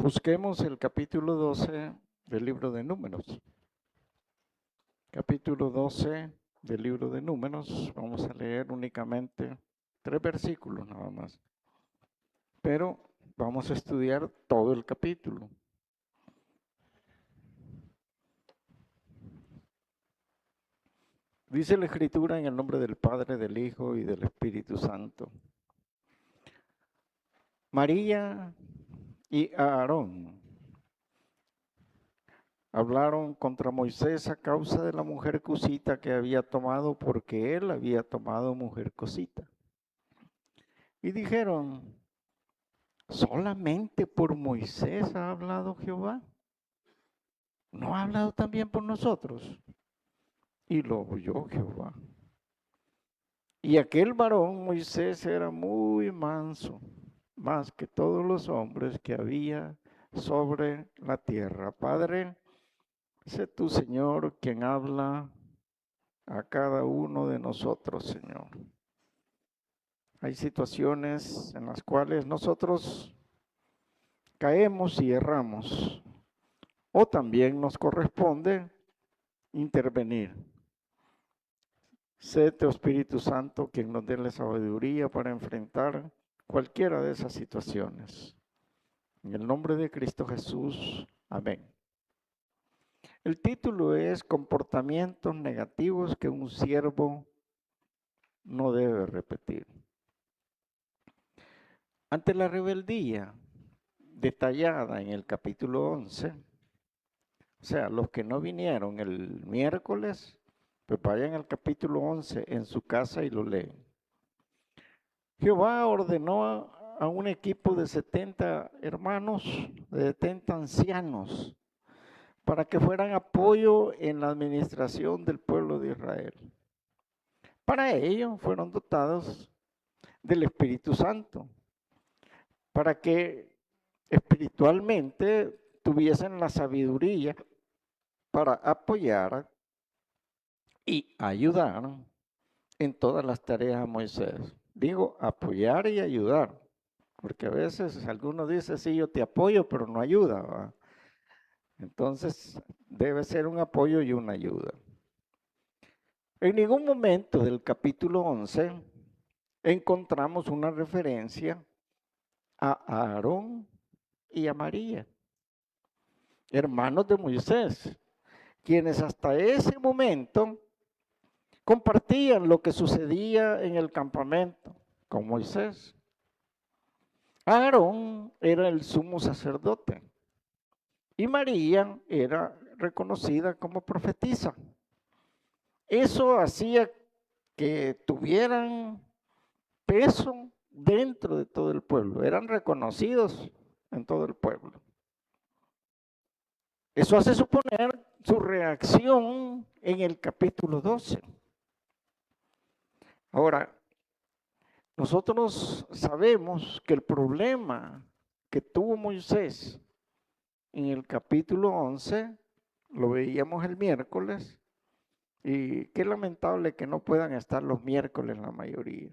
Busquemos el capítulo 12 del libro de Números. Capítulo 12 del libro de Números. Vamos a leer únicamente 3 versículos nada más. Pero vamos a estudiar todo el capítulo. Dice la Escritura en el nombre del Padre, del Hijo y del Espíritu Santo. María y Aarón hablaron contra Moisés a causa de la mujer cusita que había tomado, porque él había tomado mujer cosita. Y dijeron: ¿solamente por Moisés ha hablado Jehová? ¿No ha hablado también por nosotros? Y lo oyó Jehová. Y aquel varón Moisés era muy manso, más que todos los hombres que había sobre la tierra. Padre, sé tú, Señor, quien habla a cada uno de nosotros, Señor. Hay situaciones en las cuales nosotros caemos y erramos, o también nos corresponde intervenir. Sé tu Espíritu Santo quien nos dé la sabiduría para enfrentar cualquiera de esas situaciones. En el nombre de Cristo Jesús, amén. El título es Comportamientos negativos que un siervo no debe repetir. Ante la rebeldía detallada en el capítulo 11, o sea, los que no vinieron el miércoles, pues vayan al capítulo 11 en su casa y lo leen. Jehová ordenó a un equipo de 70 hermanos, de 70 ancianos, para que fueran apoyo en la administración del pueblo de Israel. Para ello fueron dotados del Espíritu Santo, para que espiritualmente tuviesen la sabiduría para apoyar y ayudar en todas las tareas a Moisés. Digo, apoyar y ayudar, porque a veces algunos dicen, sí, yo te apoyo, pero no ayuda, ¿va? Entonces, debe ser un apoyo y una ayuda. En ningún momento del capítulo 11 encontramos una referencia a Aarón y a María, hermanos de Moisés, quienes hasta ese momento compartían lo que sucedía en el campamento con Moisés. Aarón era el sumo sacerdote y María era reconocida como profetisa. Eso hacía que tuvieran peso dentro de todo el pueblo, eran reconocidos en todo el pueblo. Eso hace suponer su reacción en el capítulo 12. Ahora, nosotros sabemos que el problema que tuvo Moisés en el capítulo 11, lo veíamos el miércoles, y qué lamentable que no puedan estar los miércoles la mayoría.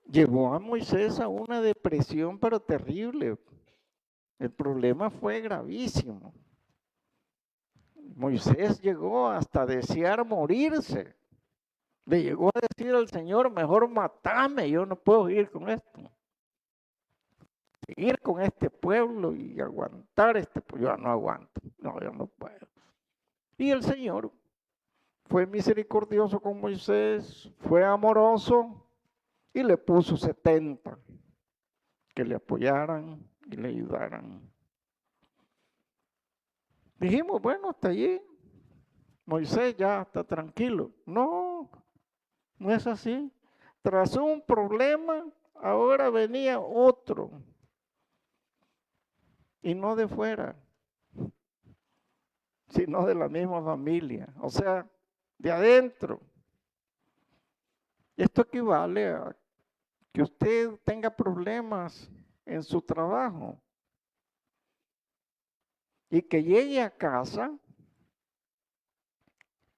Llevó a Moisés a una depresión pero terrible. El problema fue gravísimo. Moisés llegó hasta desear morirse. Le llegó a decir al Señor, mejor matame, yo no puedo ir con esto. Seguir con este pueblo y aguantar este pueblo. Yo no aguanto, no, yo no puedo. Y el Señor fue misericordioso con Moisés, fue amoroso y le puso 70 que le apoyaran y le ayudaran. Dijimos, bueno, hasta allí Moisés ya está tranquilo. No, no es así. Tras un problema, ahora venía otro. Y no de fuera, sino de la misma familia. O sea, de adentro. Esto equivale a que usted tenga problemas en su trabajo y que llegue a casa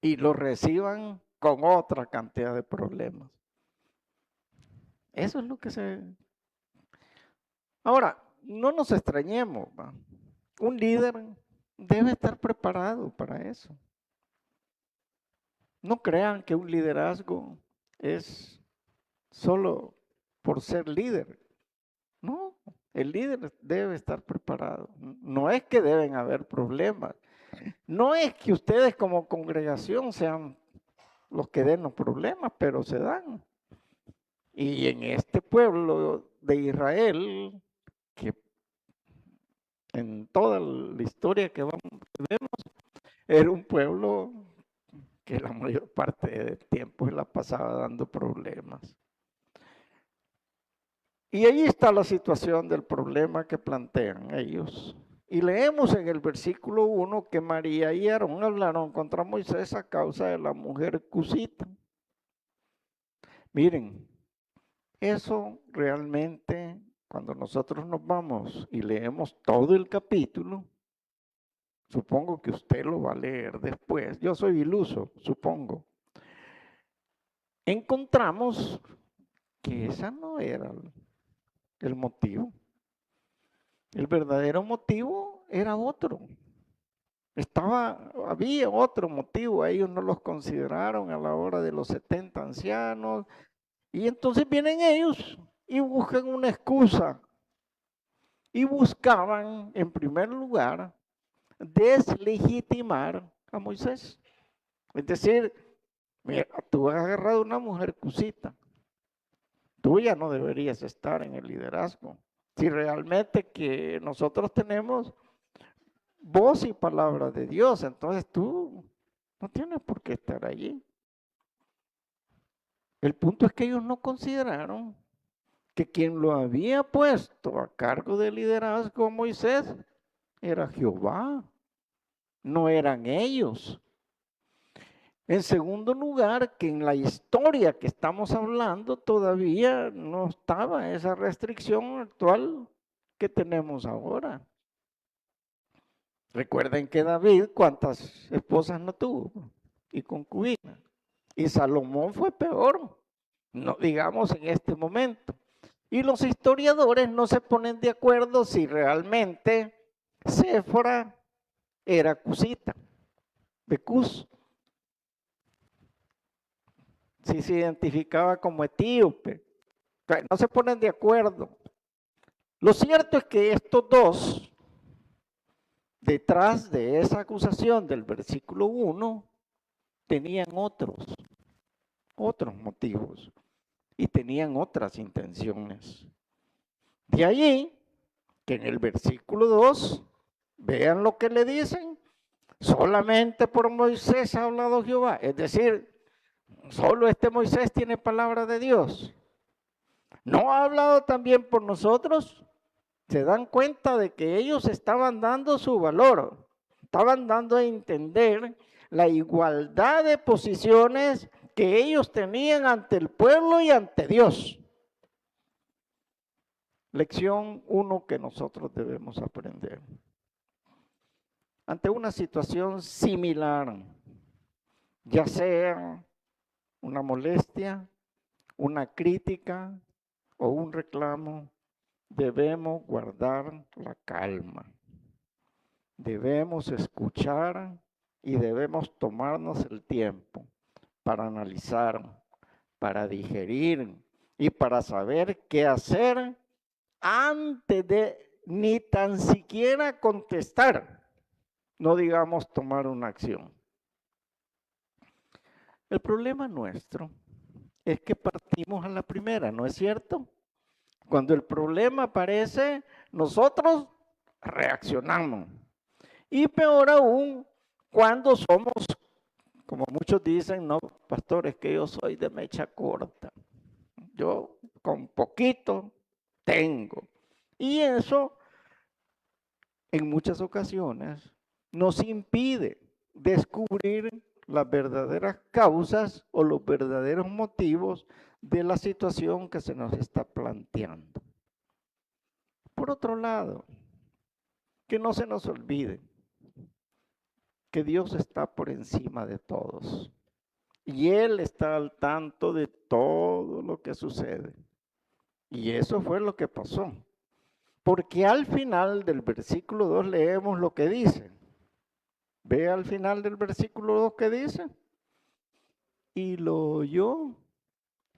y lo reciban con otra cantidad de problemas. Eso es lo que se... Ahora, no nos extrañemos, ¿va? Un líder debe estar preparado para eso. No crean que un liderazgo es solo por ser líder. No, el líder debe estar preparado. No es que deben haber problemas. No es que ustedes como congregación sean los que den los problemas, pero se dan. Y en este pueblo de Israel, que en toda la historia que vemos, era un pueblo que la mayor parte del tiempo se la pasaba dando problemas. Y ahí está la situación del problema que plantean ellos. Y leemos en el versículo 1 que María y Aarón hablaron contra Moisés a causa de la mujer cusita. Miren, eso realmente, cuando nosotros nos vamos y leemos todo el capítulo, supongo que usted lo va a leer después, yo soy iluso, supongo, encontramos que ese no era el motivo. El verdadero motivo era otro. Había otro motivo, ellos no los consideraron a la hora de los 70 ancianos, y entonces vienen ellos y buscan una excusa, y buscaban en primer lugar deslegitimar a Moisés. Es decir, mira, tú has agarrado una mujer cusita, tú ya no deberías estar en el liderazgo. Si realmente que nosotros tenemos voz y palabra de Dios, entonces tú no tienes por qué estar allí. El punto es que ellos no consideraron que quien lo había puesto a cargo del liderazgo a Moisés era Jehová, no eran ellos. En segundo lugar, que en la historia que estamos hablando todavía no estaba esa restricción actual que tenemos ahora. Recuerden que David, ¿cuántas esposas no tuvo? Y concubinas. Y Salomón fue peor, no digamos en este momento. Y los historiadores no se ponen de acuerdo si realmente Séfora era cusita, de Cus, si se identificaba como etíope. No se ponen de acuerdo. Lo cierto es que estos dos, detrás de esa acusación del versículo 1, tenían otros motivos y tenían otras intenciones. De allí que en el versículo 2, vean lo que le dicen, solamente por Moisés ha hablado Jehová, es decir, solo este Moisés tiene palabra de Dios. ¿No ha hablado también por nosotros? Se dan cuenta de que ellos estaban dando su valor, estaban dando a entender la igualdad de posiciones que ellos tenían ante el pueblo y ante Dios. Lección 1 que nosotros debemos aprender. Ante una situación similar, ya sea una molestia, una crítica o un reclamo, debemos guardar la calma. Debemos escuchar y debemos tomarnos el tiempo para analizar, para digerir y para saber qué hacer antes de ni tan siquiera contestar, no digamos tomar una acción. El problema nuestro es que partimos a la primera, ¿no es cierto? Cuando el problema aparece, nosotros reaccionamos. Y peor aún, cuando somos, como muchos dicen, no, pastor, es que yo soy de mecha corta. Yo con poquito tengo. Y eso, en muchas ocasiones, nos impide descubrir las verdaderas causas o los verdaderos motivos de la situación que se nos está planteando. Por otro lado, que no se nos olvide, que Dios está por encima de todos. Y Él está al tanto de todo lo que sucede. Y eso fue lo que pasó. Porque al final del versículo 2 leemos lo que dice. Ve al final del versículo 2 que dice. Y lo oyó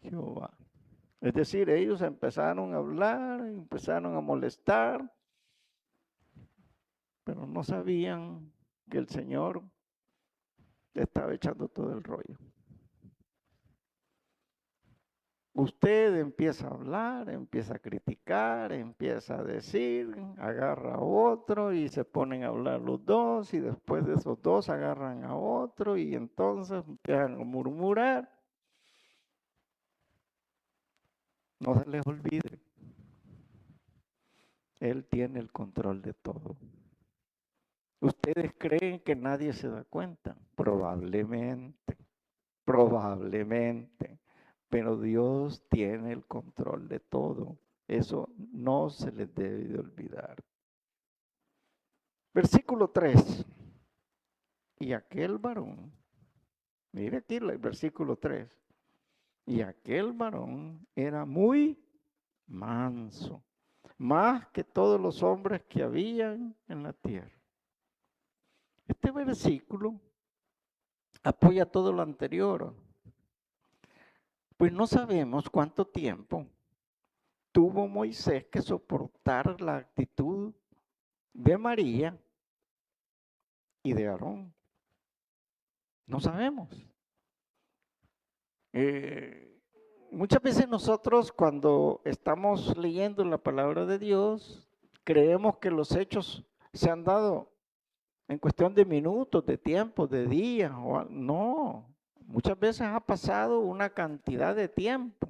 Jehová. Es decir, ellos empezaron a hablar, empezaron a molestar, pero no sabían que el Señor estaba echando todo el rollo. Usted empieza a hablar, empieza a criticar, empieza a decir, agarra a otro y se ponen a hablar los dos y después de esos dos agarran a otro y entonces empiezan a murmurar. No se les olvide, Él tiene el control de todo. ¿Ustedes creen que nadie se da cuenta? Probablemente, pero Dios tiene el control de todo. Eso no se les debe de olvidar. Versículo 3. Y aquel varón, mire aquí el versículo 3. Y aquel varón era muy manso, más que todos los hombres que habían en la tierra. Este versículo apoya todo lo anterior. Pues no sabemos cuánto tiempo tuvo Moisés que soportar la actitud de María y de Aarón. No sabemos. Muchas veces nosotros cuando estamos leyendo la palabra de Dios, creemos que los hechos se han dado en cuestión de minutos, de tiempo, de días. No, muchas veces ha pasado una cantidad de tiempo.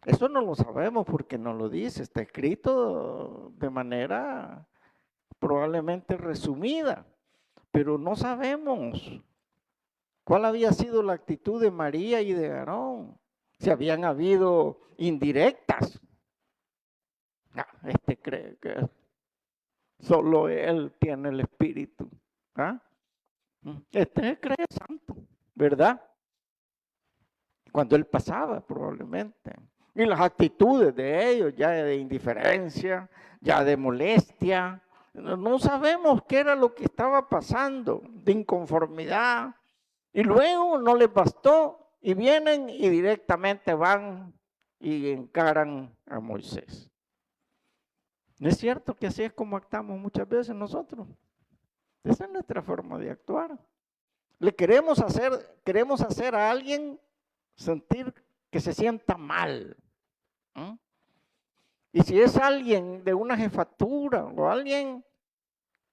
Eso no lo sabemos porque no lo dice, está escrito de manera probablemente resumida, pero no sabemos cuál había sido la actitud de María y de Aarón, si habían habido indirectas. No, este cree que solo él tiene el espíritu. ¿Ah? Este cree santo, ¿verdad? Cuando él pasaba probablemente. Y las actitudes de ellos, ya de indiferencia, ya de molestia. No sabemos qué era lo que estaba pasando, de inconformidad. Y luego no les bastó y vienen y directamente van y encaran a Moisés. ¿No es cierto que así es como actuamos muchas veces nosotros? Esa es nuestra forma de actuar. Le queremos hacer a alguien sentir que se sienta mal. Y si es alguien de una jefatura o alguien,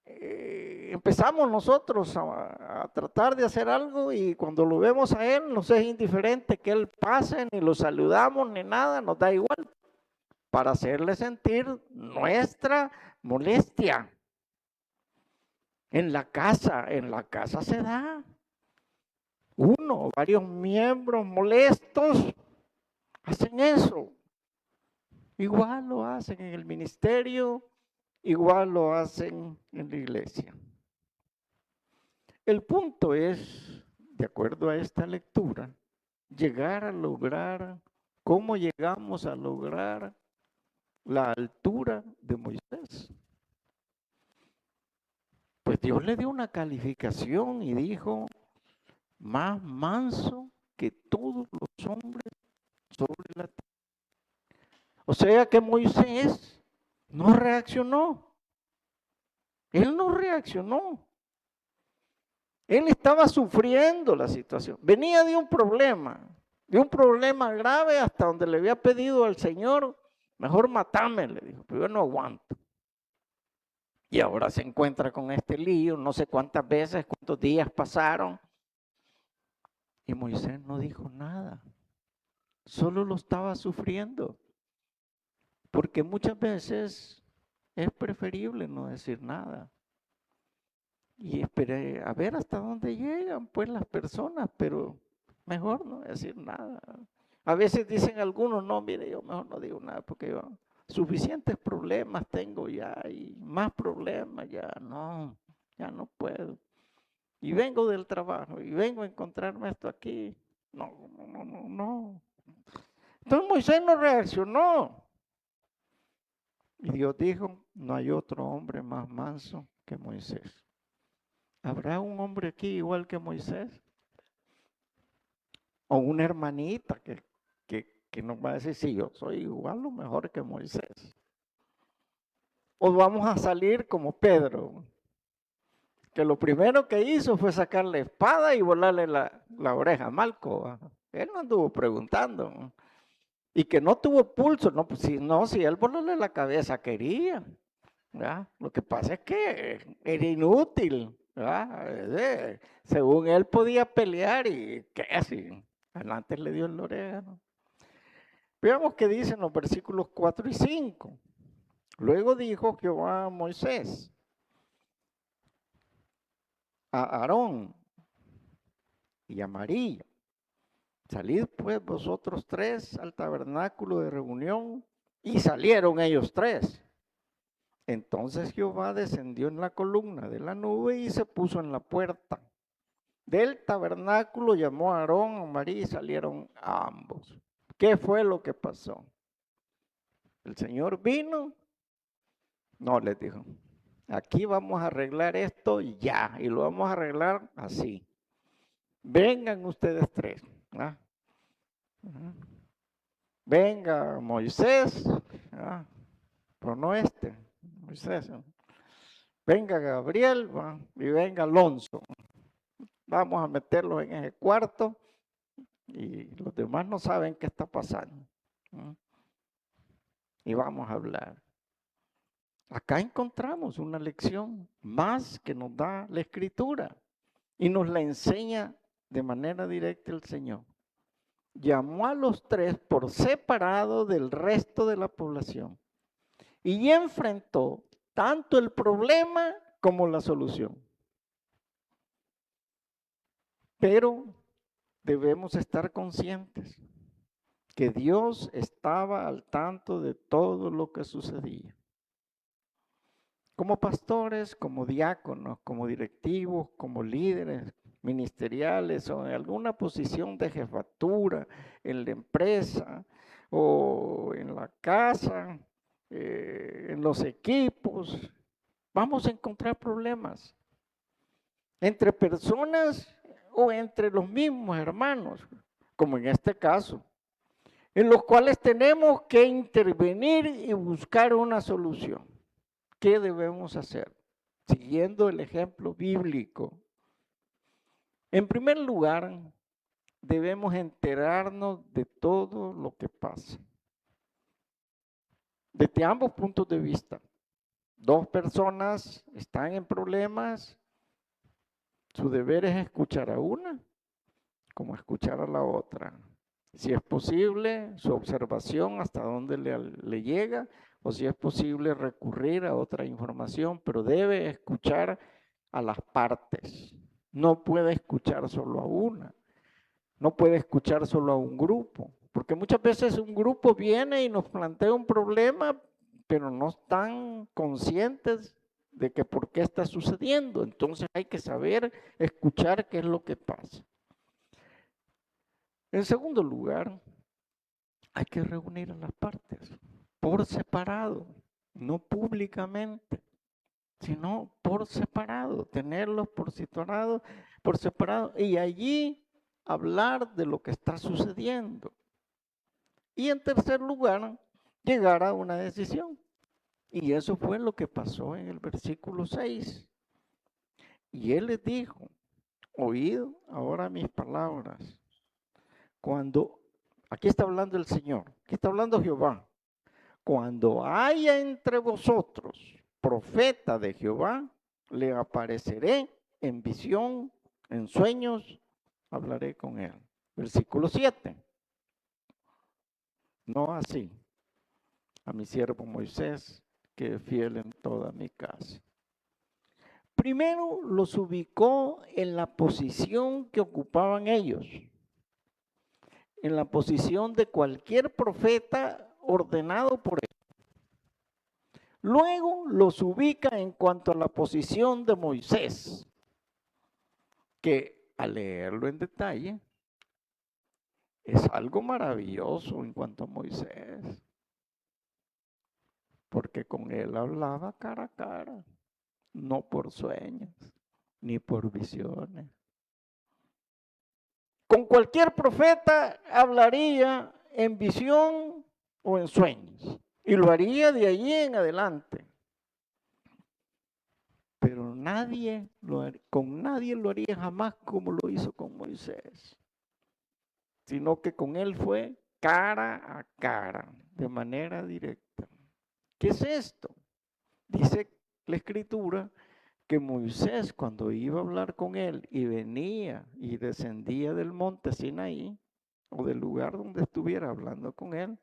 empezamos nosotros a tratar de hacer algo y cuando lo vemos a él nos es indiferente que él pase, ni lo saludamos, ni nada, nos da igual, para hacerle sentir nuestra molestia. En la casa se da. Uno o varios miembros molestos hacen eso. Igual lo hacen en el ministerio, igual lo hacen en la iglesia. El punto es, de acuerdo a esta lectura, llegar a lograr, ¿cómo llegamos a lograr la altura de Moisés? Pues Dios le dio una calificación y dijo, más manso que todos los hombres sobre la tierra. O sea que Moisés no reaccionó. Él no reaccionó. Él estaba sufriendo la situación. Venía de un problema grave hasta donde le había pedido al Señor, mejor matame, le dijo, pero yo no aguanto. Y ahora se encuentra con este lío, no sé cuántas veces, cuántos días pasaron. Y Moisés no dijo nada, solo lo estaba sufriendo. Porque muchas veces es preferible no decir nada. Y esperé a ver hasta dónde llegan pues las personas, pero mejor no decir nada. A veces dicen algunos, no, mire, yo mejor no digo nada porque yo suficientes problemas tengo ya y más problemas ya no puedo. y vengo del trabajo y vengo a encontrarme esto aquí. No. Entonces Moisés no reaccionó. Y Dios dijo, no hay otro hombre más manso que Moisés. ¿Habrá un hombre aquí igual que Moisés? O una hermanita que nos va a decir, sí, yo soy igual o mejor que Moisés. O vamos a salir como Pedro, que lo primero que hizo fue sacar la espada y volarle la oreja a Malco. Él no anduvo preguntando. Y que no tuvo pulso, no, pues si él volarle la cabeza quería. ¿Verdad? Lo que pasa es que era inútil. Según él podía pelear y qué así. Adelante le dio en la oreja. ¿No? Veamos qué dicen los versículos 4 y 5. Luego dijo Jehová a Moisés, a Aarón y a María, salid pues vosotros tres al tabernáculo de reunión, y salieron ellos tres. Entonces Jehová descendió en la columna de la nube y se puso en la puerta del tabernáculo, llamó a Aarón, a María y salieron ambos. ¿Qué fue lo que pasó? El Señor vino, no les dijo, aquí vamos a arreglar esto ya, y lo vamos a arreglar así. Vengan ustedes tres. ¿Ah? Venga Moisés, pero no Moisés. Venga Gabriel y venga Alonso. Vamos a meterlos en ese cuarto y los demás no saben qué está pasando. Y vamos a hablar. Acá encontramos una lección más que nos da la Escritura y nos la enseña de manera directa el Señor. Llamó a los tres por separado del resto de la población y enfrentó tanto el problema como la solución. Pero debemos estar conscientes que Dios estaba al tanto de todo lo que sucedía. Como pastores, como diáconos, como directivos, como líderes ministeriales o en alguna posición de jefatura en la empresa o en la casa, en los equipos, vamos a encontrar problemas entre personas o entre los mismos hermanos, como en este caso, en los cuales tenemos que intervenir y buscar una solución. ¿Qué debemos hacer? Siguiendo el ejemplo bíblico. En primer lugar, debemos enterarnos de todo lo que pasa. Desde ambos puntos de vista. Dos personas están en problemas. Su deber es escuchar a una como escuchar a la otra. Si es posible, su observación hasta dónde le llega, o si es posible recurrir a otra información, pero debe escuchar a las partes. No puede escuchar solo a una, no puede escuchar solo a un grupo, porque muchas veces un grupo viene y nos plantea un problema, pero no están conscientes de que por qué está sucediendo. Entonces hay que saber escuchar qué es lo que pasa. En segundo lugar, hay que reunir a las partes por separado, no públicamente, sino por separado, tenerlos por separado y allí hablar de lo que está sucediendo. Y en tercer lugar, llegar a una decisión. Y eso fue lo que pasó en el versículo 6. Y él les dijo, oíd ahora mis palabras. Aquí está hablando el Señor, aquí está hablando Jehová. Cuando haya entre vosotros profeta de Jehová, le apareceré en visión, en sueños, hablaré con él. Versículo 7. No así a mi siervo Moisés, que es fiel en toda mi casa. Primero los ubicó en la posición que ocupaban ellos, en la posición de cualquier profeta ordenado por él. Luego los ubica en cuanto a la posición de Moisés. que al leerlo en detalle es algo maravilloso en cuanto a Moisés, porque con él hablaba cara a cara, no por sueños ni por visiones. Con cualquier profeta hablaría en visión o en sueños, y lo haría de allí en adelante. Pero con nadie lo haría jamás como lo hizo con Moisés, sino que con él fue cara a cara, de manera directa. ¿Qué es esto? Dice la Escritura que Moisés, cuando iba a hablar con él y venía y descendía del monte Sinaí, o del lugar donde estuviera hablando con él,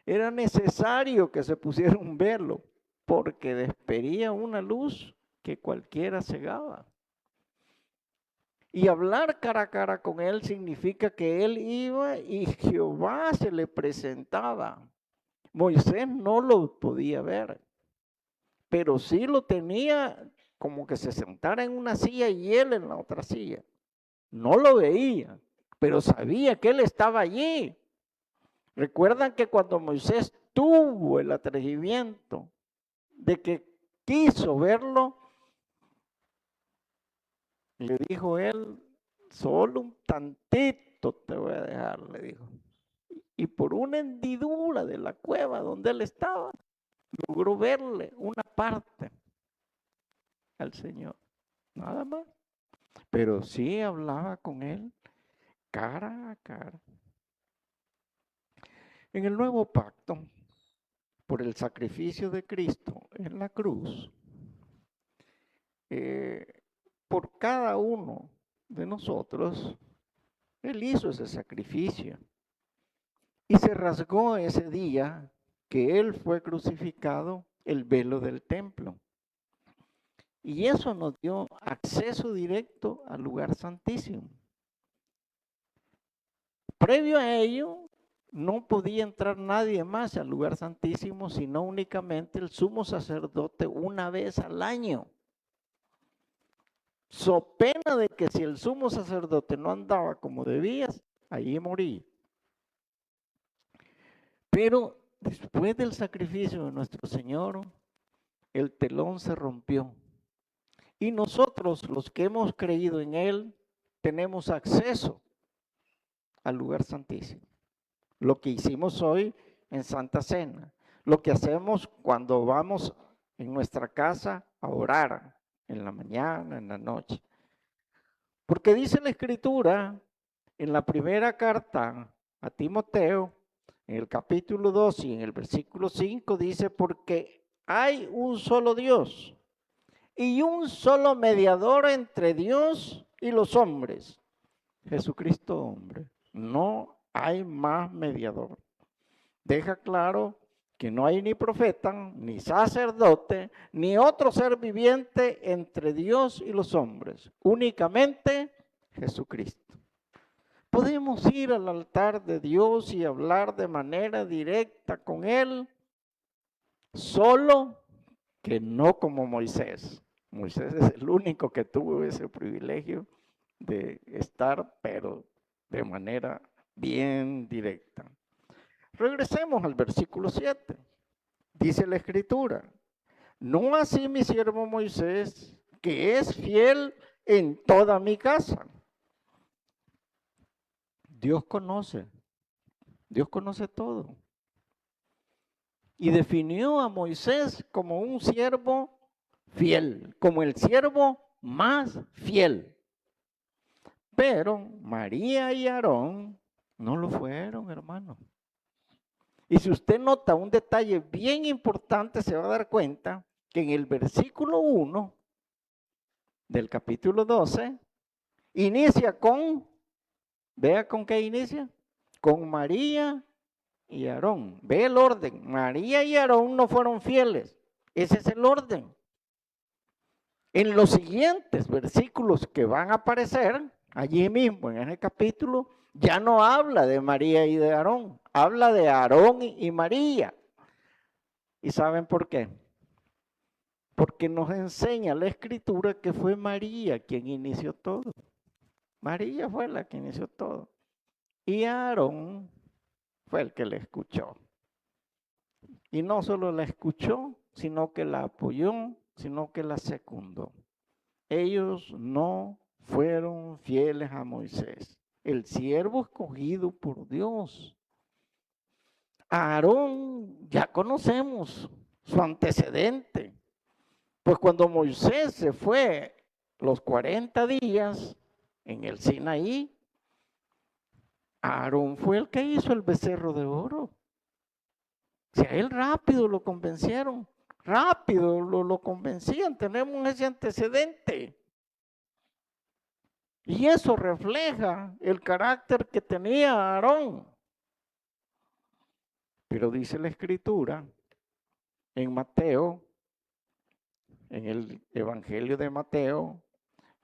era necesario que se pusiera un velo, porque despedía una luz que cualquiera cegaba. Y hablar cara a cara con él significa que él iba y Jehová se le presentaba. Moisés no lo podía ver, pero sí lo tenía como que se sentara en una silla y él en la otra silla. No lo veía, pero sabía que él estaba allí. Recuerdan que cuando Moisés tuvo el atrevimiento de que quiso verlo, le dijo él, solo un tantito te voy a dejar, le dijo. Y por una hendidura de la cueva donde él estaba, logró verle una parte al Señor, nada más. Pero sí hablaba con él cara a cara. En el nuevo pacto, por el sacrificio de Cristo en la cruz, por cada uno de nosotros, Él hizo ese sacrificio. Y se rasgó ese día que Él fue crucificado el velo del templo. Y eso nos dio acceso directo al lugar santísimo. Previo a ello, no podía entrar nadie más al lugar santísimo, sino únicamente el sumo sacerdote una vez al año. So pena de que si el sumo sacerdote no andaba como debía, allí moría. Pero después del sacrificio de nuestro Señor, el telón se rompió. Y nosotros, los que hemos creído en Él, tenemos acceso al lugar santísimo. Lo que hicimos hoy en Santa Cena, lo que hacemos cuando vamos en nuestra casa a orar, en la mañana, en la noche. Porque dice la Escritura, en la primera carta a Timoteo, en el capítulo 2 y en el versículo 5, dice, porque hay un solo Dios y un solo mediador entre Dios y los hombres, Jesucristo hombre. No hay más mediador. Deja claro que no hay ni profeta, ni sacerdote, ni otro ser viviente entre Dios y los hombres, únicamente Jesucristo. Podemos ir al altar de Dios y hablar de manera directa con Él, solo que no como Moisés. Moisés es el único que tuvo ese privilegio de estar, pero de manera bien directa. Regresemos al versículo 7. Dice la Escritura, no así mi siervo Moisés, que es fiel en toda mi casa. Dios conoce todo. Y definió a Moisés como un siervo fiel, como el siervo más fiel. Pero María y Aarón no lo fueron, hermano. Y si usted nota un detalle bien importante, se va a dar cuenta que en el versículo 1 del capítulo 12, inicia con, vea con qué inicia, con María y Aarón. Ve el orden, María y Aarón no fueron fieles, ese es el orden. En los siguientes versículos que van a aparecer, allí mismo en ese capítulo, ya no habla de María y de Aarón, habla de Aarón y María. ¿Y saben por qué? Porque nos enseña la Escritura que fue María quien inició todo. María fue la que inició todo. Y Aarón fue el que la escuchó. Y no solo la escuchó, sino que la apoyó, sino que la secundó. Ellos no fueron fieles a Moisés, el siervo escogido por Dios. A Aarón ya conocemos su antecedente. Pues cuando Moisés se fue los 40 días en el Sinaí, Aarón fue el que hizo el becerro de oro. Si a él rápido lo convencieron, rápido lo convencían, tenemos ese antecedente. Y eso refleja el carácter que tenía Aarón. Pero dice la Escritura en Mateo, en el Evangelio de Mateo,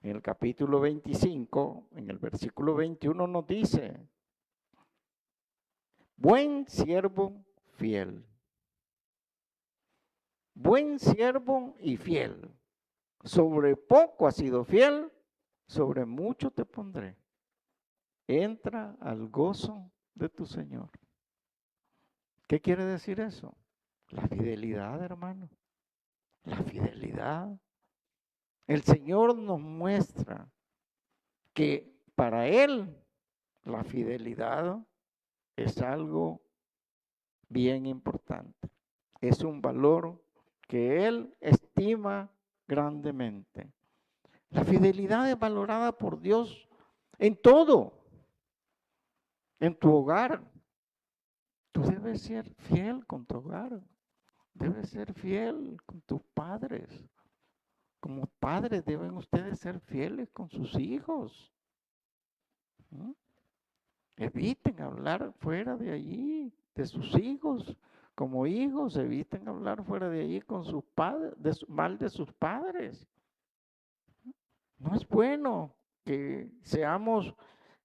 en el capítulo 25, en el versículo 21 nos dice, buen siervo fiel, buen siervo y fiel. Sobre poco has sido fiel, sobre mucho te pondré. Entra al gozo de tu Señor. ¿Qué quiere decir eso? La fidelidad, hermano. La fidelidad. El Señor nos muestra que para Él la fidelidad es algo bien importante. Es un valor que Él estima grandemente. La fidelidad es valorada por Dios en todo. En tu hogar, tú debes ser fiel con tu hogar. Debes ser fiel con tus padres. Como padres deben ustedes ser fieles con sus hijos. ¿Mm? Eviten hablar fuera de allí, de sus hijos. Como hijos, eviten hablar fuera de allí con sus padres, mal de sus padres. No es bueno que seamos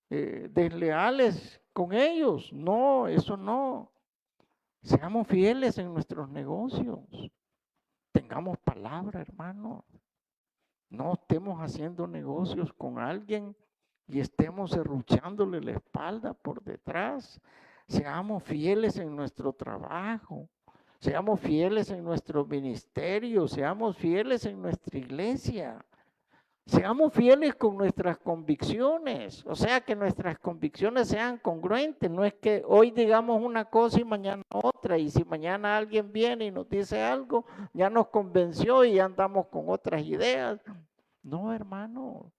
desleales con ellos. No, eso no. Seamos fieles en nuestros negocios. Tengamos palabra, hermano. No estemos haciendo negocios con alguien y estemos serruchándole la espalda por detrás. Seamos fieles en nuestro trabajo. Seamos fieles en nuestro ministerio. Seamos fieles en nuestra iglesia. Seamos fieles con nuestras convicciones, o sea, que nuestras convicciones sean congruentes, no es que hoy digamos una cosa y mañana otra, y si mañana alguien viene y nos dice algo, ya nos convenció y ya andamos con otras ideas. No, hermano,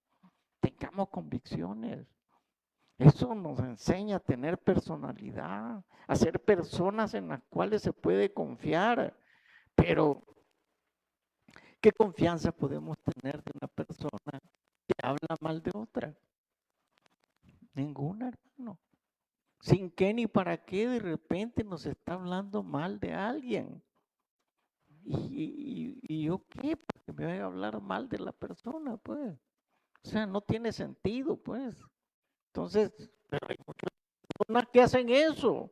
tengamos convicciones. Eso nos enseña a tener personalidad, a ser personas en las cuales se puede confiar, pero ¿qué confianza podemos tener de una persona que habla mal de otra? Ninguna, hermano. Sin qué ni para qué de repente nos está hablando mal de alguien. ¿Y yo qué? ¿Para que me vaya a hablar mal de la persona? Pues. O sea, no tiene sentido, pues. Entonces, pero hay muchas personas que hacen eso.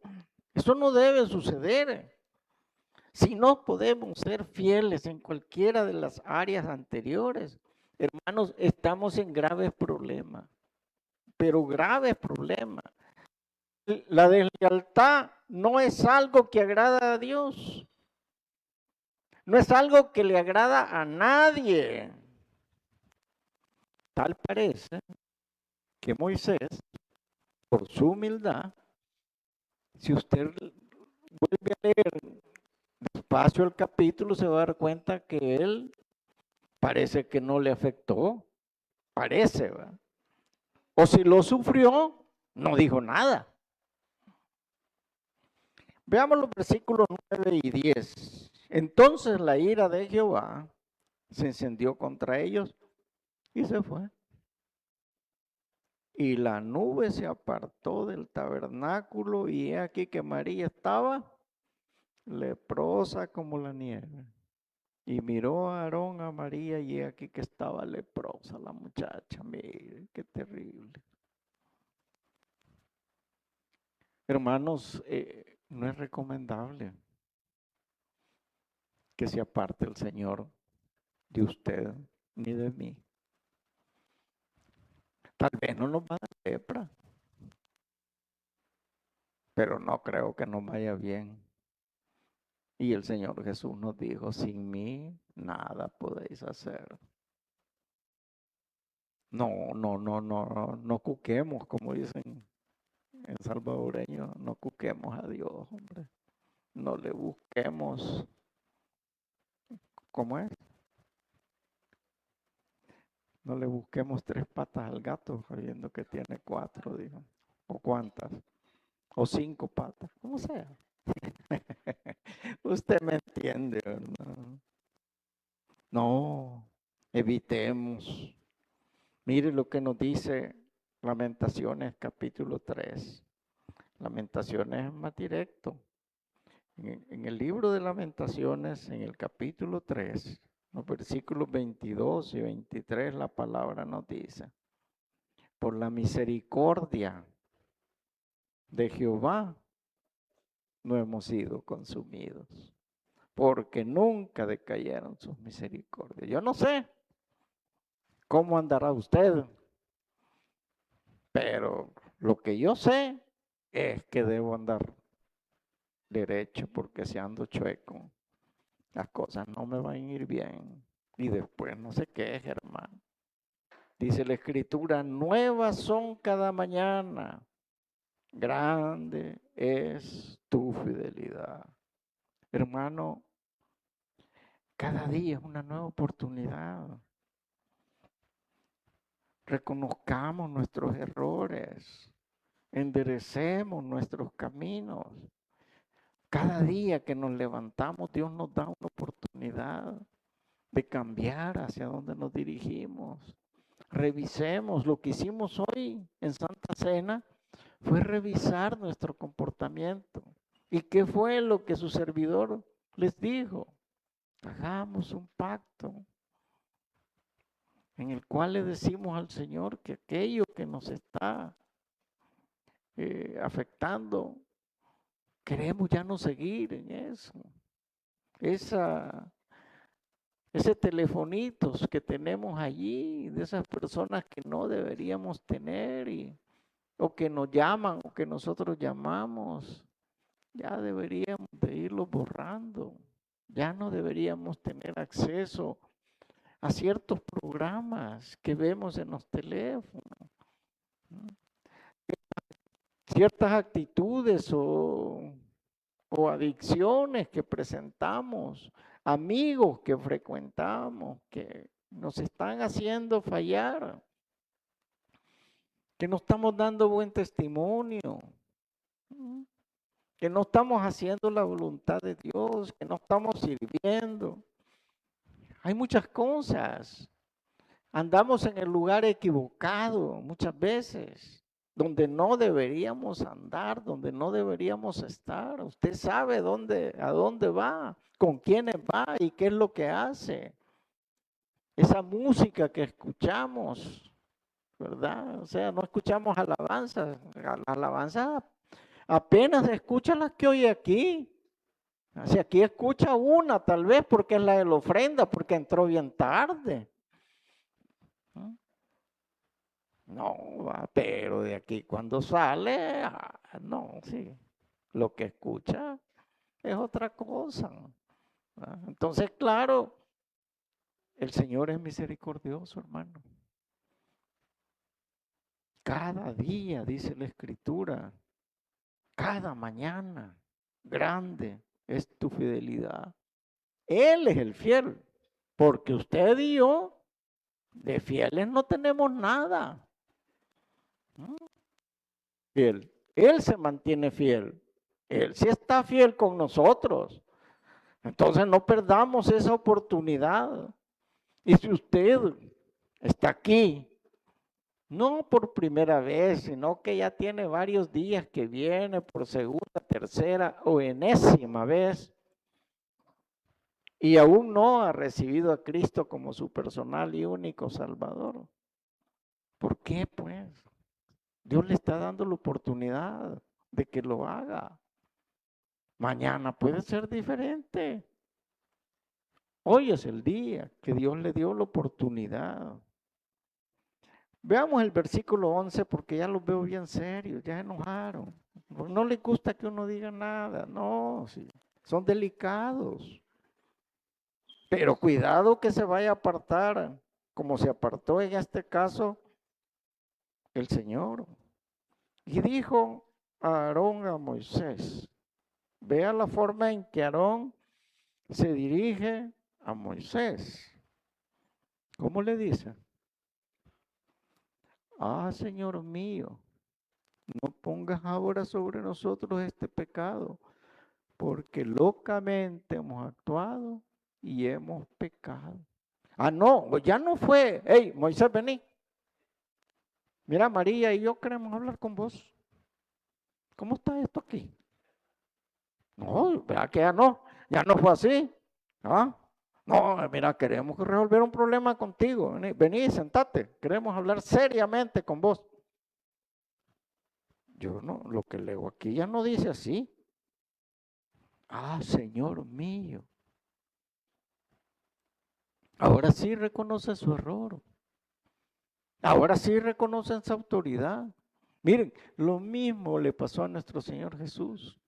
Eso no debe suceder. Si no podemos ser fieles en cualquiera de las áreas anteriores, hermanos, estamos en graves problemas, pero graves problemas. La deslealtad no es algo que agrada a Dios, no es algo que le agrada a nadie. Tal parece que Moisés, por su humildad, si usted vuelve a leer despacio el capítulo, se va a dar cuenta que él parece que no le afectó, parece, ¿verdad? O si lo sufrió, no dijo nada. Veamos los versículos 9 y 10. Entonces la ira de Jehová se encendió contra ellos y se fue. Y la nube se apartó del tabernáculo y he aquí que María estaba leprosa como la nieve. Y miró a Aarón a María y he aquí que estaba leprosa la muchacha. Mire, qué terrible. Hermanos, no es recomendable que se aparte el Señor de usted ni de mí. Tal vez no nos va a dar lepra, pero no creo que nos vaya bien. Y el Señor Jesús nos dijo, sin mí nada podéis hacer. No, no, no, no, no cuquemos, como dicen en salvadoreño, no cuquemos a Dios, hombre. No le busquemos, ¿cómo es? No le busquemos tres patas al gato, sabiendo que tiene cuatro, dijo. ¿O cuántas? O cinco patas, como sea. Usted me entiende, ¿verdad? No, evitemos. Mire lo que nos dice Lamentaciones capítulo 3. Lamentaciones es más directo. En el libro de Lamentaciones, en el capítulo 3, los versículos 22 y 23, la palabra nos dice, por la misericordia de Jehová no hemos sido consumidos, porque nunca decayeron sus misericordias. Yo no sé cómo andará usted, pero lo que yo sé es que debo andar derecho, porque si ando chueco, las cosas no me van a ir bien. Y después no se queje, hermano. Dice la Escritura, nuevas son cada mañana, grande es tu fidelidad. Hermano, cada día es una nueva oportunidad. Reconozcamos nuestros errores, enderecemos nuestros caminos. Cada día que nos levantamos, Dios nos da una oportunidad de cambiar hacia dónde nos dirigimos. Revisemos lo que hicimos hoy en Santa Cena, fue revisar nuestro comportamiento. ¿Y qué fue lo que su servidor les dijo? Hagamos un pacto en el cual le decimos al Señor que aquello que nos está afectando, queremos ya no seguir en eso. Ese telefonitos que tenemos allí, de esas personas que no deberíamos tener, o que nos llaman, o que nosotros llamamos, ya deberíamos de irlos borrando. Ya no deberíamos tener acceso a ciertos programas que vemos en los teléfonos, ¿no? Ciertas actitudes o adicciones que presentamos, amigos que frecuentamos, que nos están haciendo fallar, que no estamos dando buen testimonio, que no estamos haciendo la voluntad de Dios, que no estamos sirviendo. Hay muchas cosas. Andamos en el lugar equivocado muchas veces, donde no deberíamos andar, donde no deberíamos estar. Usted sabe a dónde va, con quiénes va y qué es lo que hace. Esa música que escuchamos, ¿verdad? O sea, no escuchamos alabanzas. La alabanza apenas escucha las que oye aquí. Si aquí escucha una, tal vez porque es la de la ofrenda, porque entró bien tarde. No, pero de aquí cuando sale, no, sí, lo que escucha es otra cosa. Entonces, claro, el Señor es misericordioso, hermano. Cada día, dice la Escritura, cada mañana, grande es tu fidelidad. Él es el fiel, porque usted y yo, de fieles no tenemos nada. Fiel. Él se mantiene fiel. Él sí está fiel con nosotros. Entonces no perdamos esa oportunidad. Y si usted está aquí, no por primera vez, sino que ya tiene varios días que viene por segunda, tercera o enésima vez, y aún no ha recibido a Cristo como su personal y único Salvador. ¿Por qué, pues? Dios le está dando la oportunidad de que lo haga. Mañana puede ser diferente. Hoy es el día que Dios le dio la oportunidad. Veamos el versículo 11 porque ya los veo bien serios, ya se enojaron. No les gusta que uno diga nada, no, sí, son delicados. Pero cuidado que se vaya a apartar, como se apartó en este caso el Señor. Y dijo a Aarón a Moisés, vea la forma en que Aarón se dirige a Moisés. ¿Cómo le dice? Ah, Señor mío, no pongas ahora sobre nosotros este pecado, porque locamente hemos actuado y hemos pecado. Ah, no, ya no fue. Hey, Moisés, vení. Mira, María y yo queremos hablar con vos. ¿Cómo está esto aquí? No, vea que ya no fue así. ¿Ah? No, mira, queremos resolver un problema contigo. Vení, vení, sentate. Queremos hablar seriamente con vos. Yo no, lo que leo aquí ya no dice así. Ah, Señor mío. Ahora sí reconoce su error. Ahora sí reconocen su autoridad. Miren, lo mismo le pasó a nuestro Señor Jesús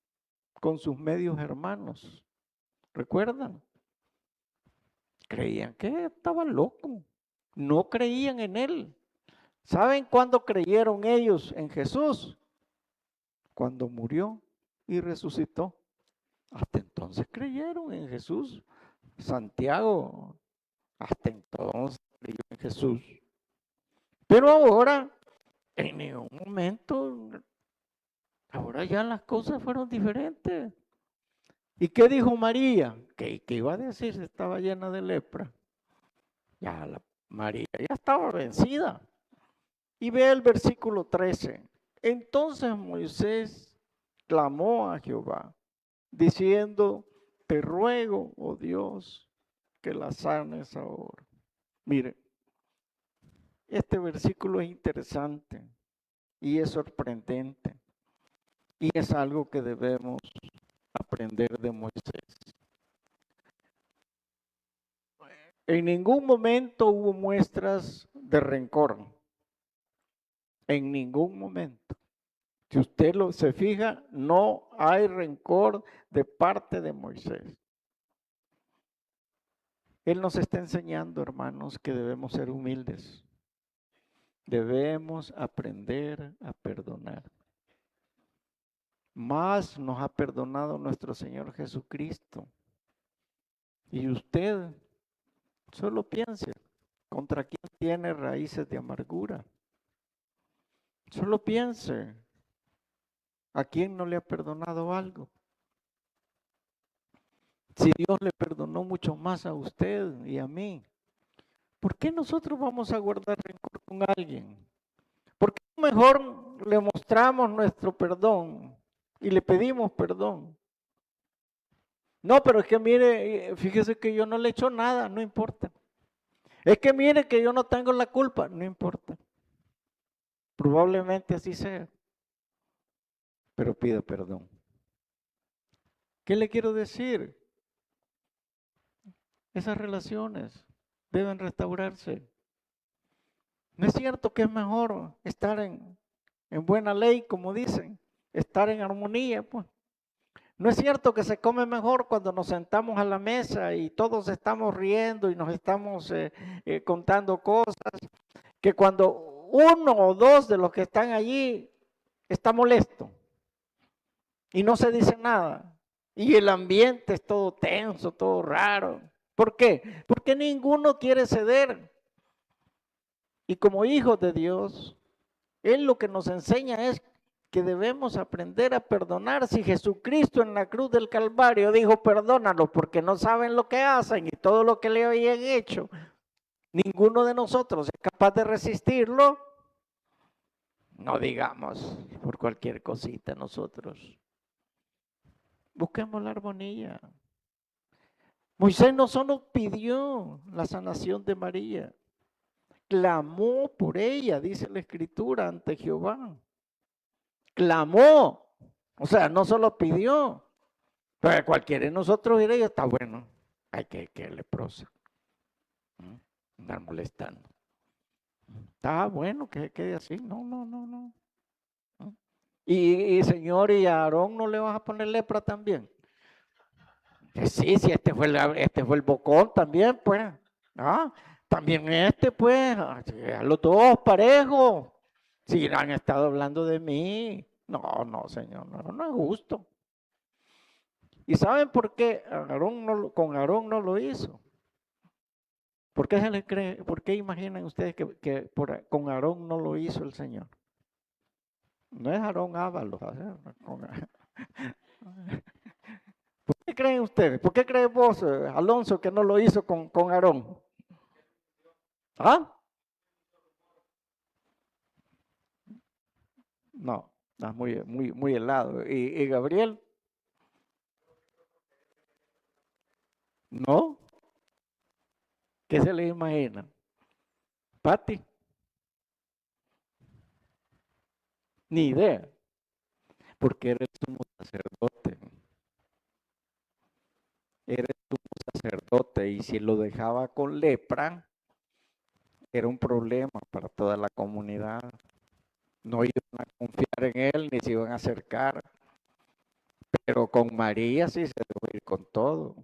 con sus medios hermanos. ¿Recuerdan? Creían que estaba loco. No creían en Él. ¿Saben cuándo creyeron ellos en Jesús? Cuando murió y resucitó. Hasta entonces creyeron en Jesús. Santiago, hasta entonces creyó en Jesús. Pero ahora, en ningún momento, ahora ya las cosas fueron diferentes. ¿Y qué dijo María? ¿Qué iba a decir? Estaba llena de lepra. Ya María ya estaba vencida. Y ve el versículo 13. Entonces Moisés clamó a Jehová, diciendo, te ruego, oh Dios, que la sanes ahora. Mire, este versículo es interesante y es sorprendente. Y es algo que debemos aprender de Moisés. En ningún momento hubo muestras de rencor. En ningún momento. Si usted se fija, no hay rencor de parte de Moisés. Él nos está enseñando, hermanos, que debemos ser humildes. Debemos aprender a perdonar. Más nos ha perdonado nuestro Señor Jesucristo. Y usted solo piense, ¿contra quién tiene raíces de amargura? Solo piense, ¿a quién no le ha perdonado algo? Si Dios le perdonó mucho más a usted y a mí, ¿por qué nosotros vamos a guardar rencor con alguien? ¿Por qué mejor le mostramos nuestro perdón y le pedimos perdón? No, pero es que mire, fíjese que yo no le he hecho nada, no importa. Es que mire que yo no tengo la culpa, no importa. Probablemente así sea, pero pida perdón. ¿Qué le quiero decir? Esas relaciones deben restaurarse. No es cierto que es mejor estar en buena ley, como dicen, estar en armonía, pues. No es cierto que se come mejor cuando nos sentamos a la mesa y todos estamos riendo y nos estamos contando cosas, que cuando uno o dos de los que están allí está molesto y no se dice nada. Y el ambiente es todo tenso, todo raro. ¿Por qué? Porque ninguno quiere ceder. Y como hijos de Dios, Él lo que nos enseña es que debemos aprender a perdonar. Si Jesucristo en la cruz del Calvario dijo, perdónalos porque no saben lo que hacen y todo lo que le habían hecho, ninguno de nosotros es capaz de resistirlo. No digamos por cualquier cosita nosotros. Busquemos la armonía. Moisés no solo pidió la sanación de María, clamó por ella, dice la Escritura, ante Jehová. Clamó, o sea, no solo pidió, pero cualquiera de nosotros diría, está bueno, hay que leprosa, andar molestando. Está bueno que se quede así. No, no, no, no. ¿No? Y Señor, ¿y a Aarón no le vas a poner lepra también? Sí, sí, este fue el bocón también, pues. Ah, también este, pues, a los dos parejos. Si han estado hablando de mí. No, no, Señor, no, no es justo. ¿Y saben por qué con Aarón no lo hizo? ¿Por qué se le cree? ¿Por qué imaginan ustedes que con Aarón no lo hizo el Señor? No es Aarón Ábalos. ¿Por qué creen ustedes? ¿Por qué crees vos, Alonso, que no lo hizo con Aarón? ¿Ah? No, está muy, muy, muy helado. ¿Y Gabriel? No. ¿Qué se le imagina? Pati, ni idea, porque eres sumo sacerdote. Eres sumo sacerdote y si lo dejaba con lepra, era un problema para toda la comunidad. No iban a confiar en él ni se iban a acercar. Pero con María sí se debe ir con todo.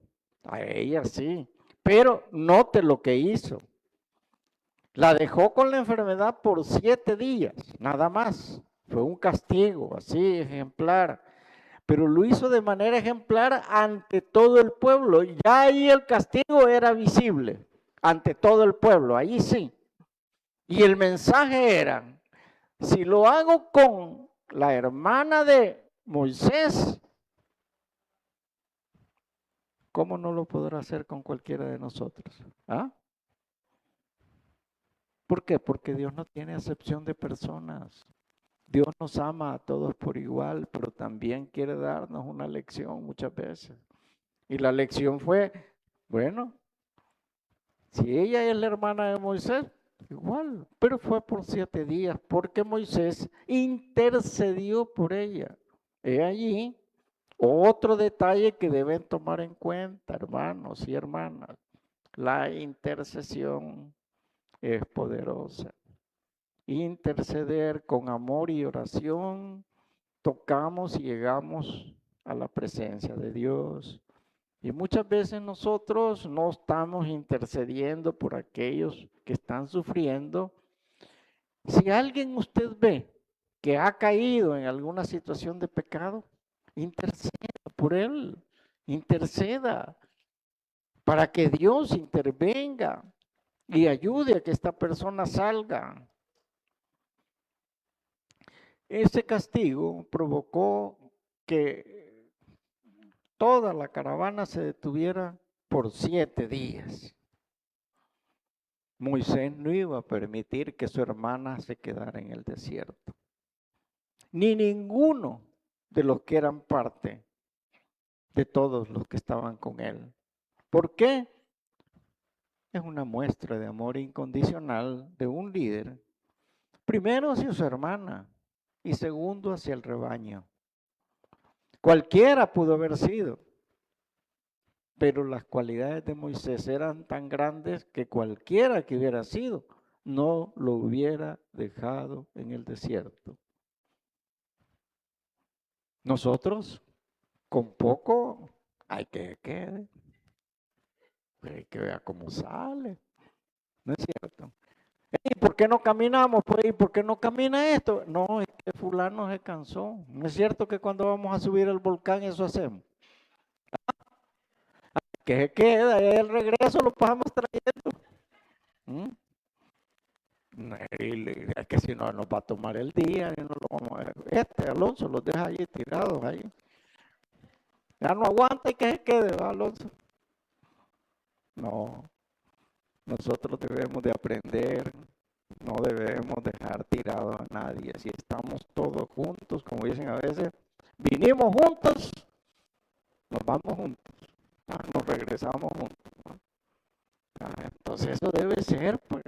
A ella sí. Pero note lo que hizo. La dejó con la enfermedad por 7 días, nada más. Fue un castigo así ejemplar. Pero lo hizo de manera ejemplar ante todo el pueblo. Ya ahí el castigo era visible ante todo el pueblo, ahí sí. Y el mensaje era, si lo hago con la hermana de Moisés, ¿cómo no lo podrá hacer con cualquiera de nosotros? ¿Ah? ¿Por qué? Porque Dios no tiene acepción de personas. Dios nos ama a todos por igual, pero también quiere darnos una lección muchas veces. Y la lección fue, bueno, si ella es la hermana de Moisés, igual, pero fue por 7 días, porque Moisés intercedió por ella. He allí otro detalle que deben tomar en cuenta, hermanos y hermanas. La intercesión es poderosa. Interceder con amor y oración, tocamos y llegamos a la presencia de Dios. Y muchas veces nosotros no estamos intercediendo por aquellos que están sufriendo. Si alguien usted ve que ha caído en alguna situación de pecado, interceda por él, interceda para que Dios intervenga y ayude a que esta persona salga. Ese castigo provocó que toda la caravana se detuviera por 7 días. Moisés no iba a permitir que su hermana se quedara en el desierto, ni ninguno de los que eran parte de todos los que estaban con él. ¿Por qué? Es una muestra de amor incondicional de un líder, primero hacia su hermana y segundo hacia el rebaño. Cualquiera pudo haber sido, pero las cualidades de Moisés eran tan grandes que cualquiera que hubiera sido no lo hubiera dejado en el desierto. Nosotros, con poco, hay que quede, hay que ver cómo sale, ¿no es cierto? ¿Y por qué no caminamos? Pues, ¿y por qué no camina esto? No, es que fulano se cansó. ¿No es cierto que cuando vamos a subir el volcán eso hacemos? Que se queda y el regreso lo pasamos trayendo. ¿Mm? Es que si no nos va a tomar el día y no lo vamos a ver. Alonso los deja ahí tirados ahí. Ya no aguanta y que se quede, ¿va, Alonso? No, nosotros debemos de aprender, no debemos dejar tirado a nadie. Si estamos todos juntos, como dicen a veces, vinimos juntos, nos vamos juntos, nos regresamos juntos. ¿No? Entonces eso debe ser, pues,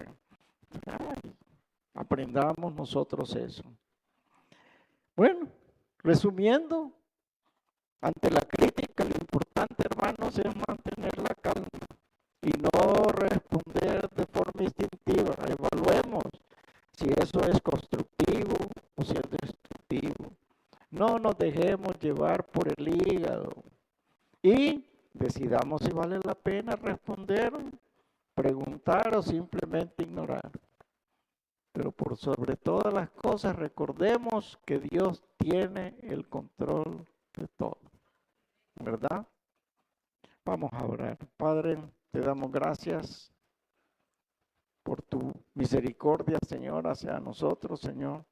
aprendamos nosotros eso. Bueno, resumiendo, ante la crítica, lo importante, hermanos, es mantener la calma y no responder de forma instintiva. Evaluemos eso es constructivo o si es destructivo. No nos dejemos llevar por el hígado y decidamos si vale la pena responder, preguntar o simplemente ignorar. Pero por sobre todas las cosas recordemos que Dios tiene el control de todo, ¿verdad? Vamos a orar. Padre, te damos gracias por tu misericordia, Señor, hacia nosotros, Señor.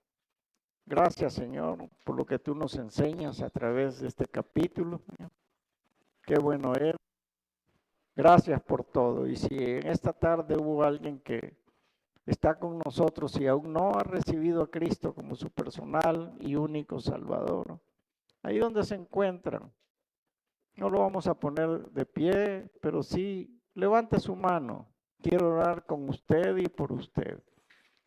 Gracias, Señor, por lo que tú nos enseñas a través de este capítulo, Señor. Qué bueno es. Gracias por todo. Y si en esta tarde hubo alguien que está con nosotros y aún no ha recibido a Cristo como su personal y único Salvador, ahí donde se encuentran, no lo vamos a poner de pie, pero sí levante su mano. Quiero orar con usted y por usted.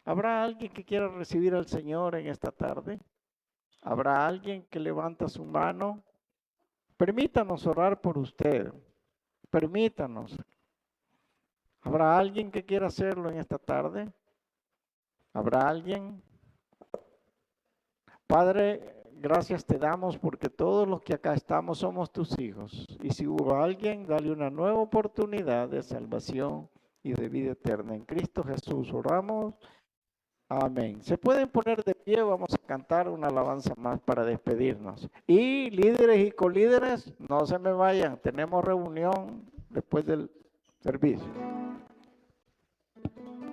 ¿Habrá alguien que quiera recibir al Señor en esta tarde? ¿Habrá alguien que levanta su mano? Permítanos orar por usted. Permítanos. ¿Habrá alguien que quiera hacerlo en esta tarde? ¿Habrá alguien? Padre, gracias te damos porque todos los que acá estamos somos tus hijos. Y si hubo alguien, dale una nueva oportunidad de salvación y de vida eterna. En Cristo Jesús oramos. Amén. Se pueden poner de pie, vamos a cantar una alabanza más para despedirnos. Y líderes y colíderes, no se me vayan, tenemos reunión después del servicio.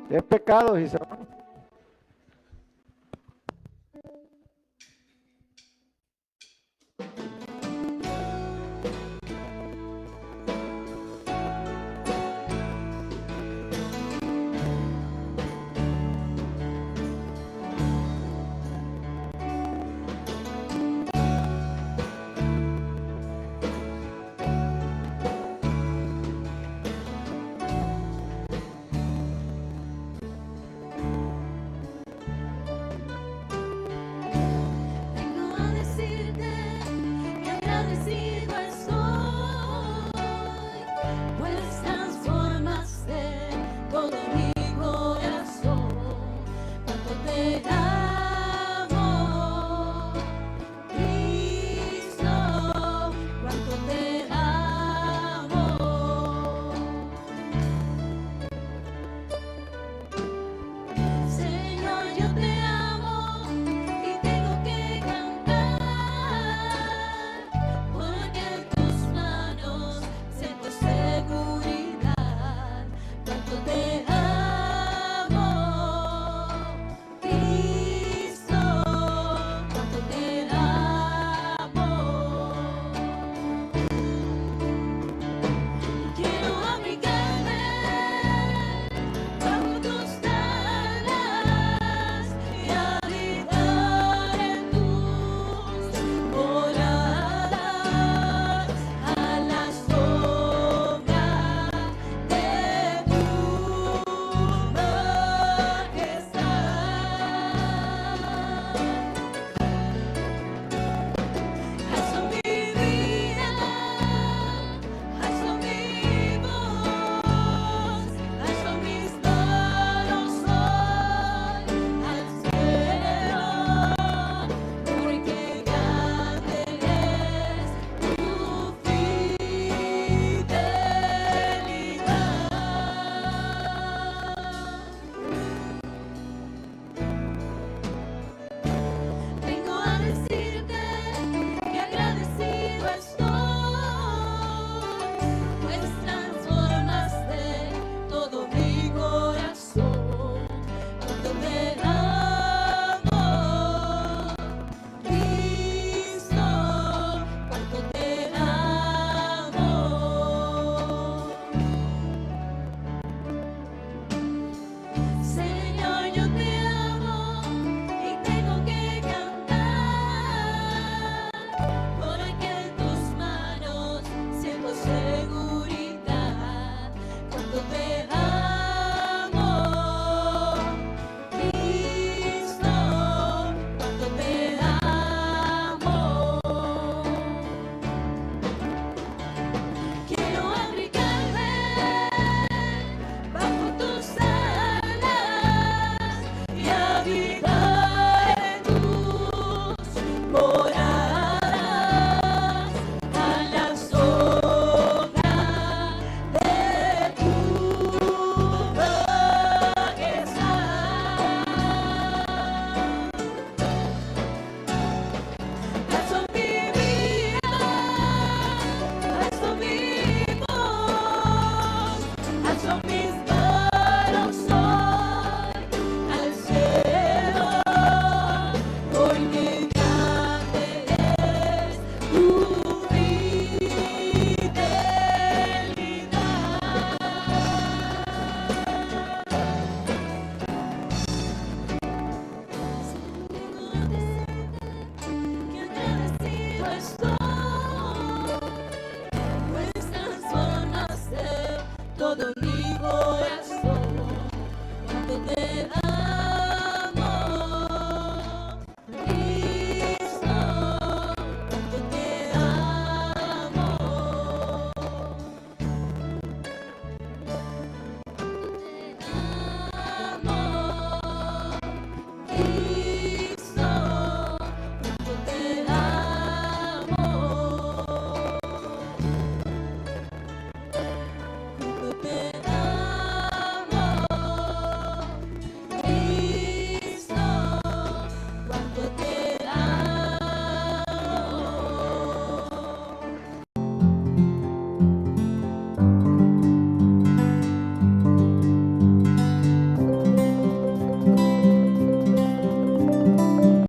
Es pecado si se van.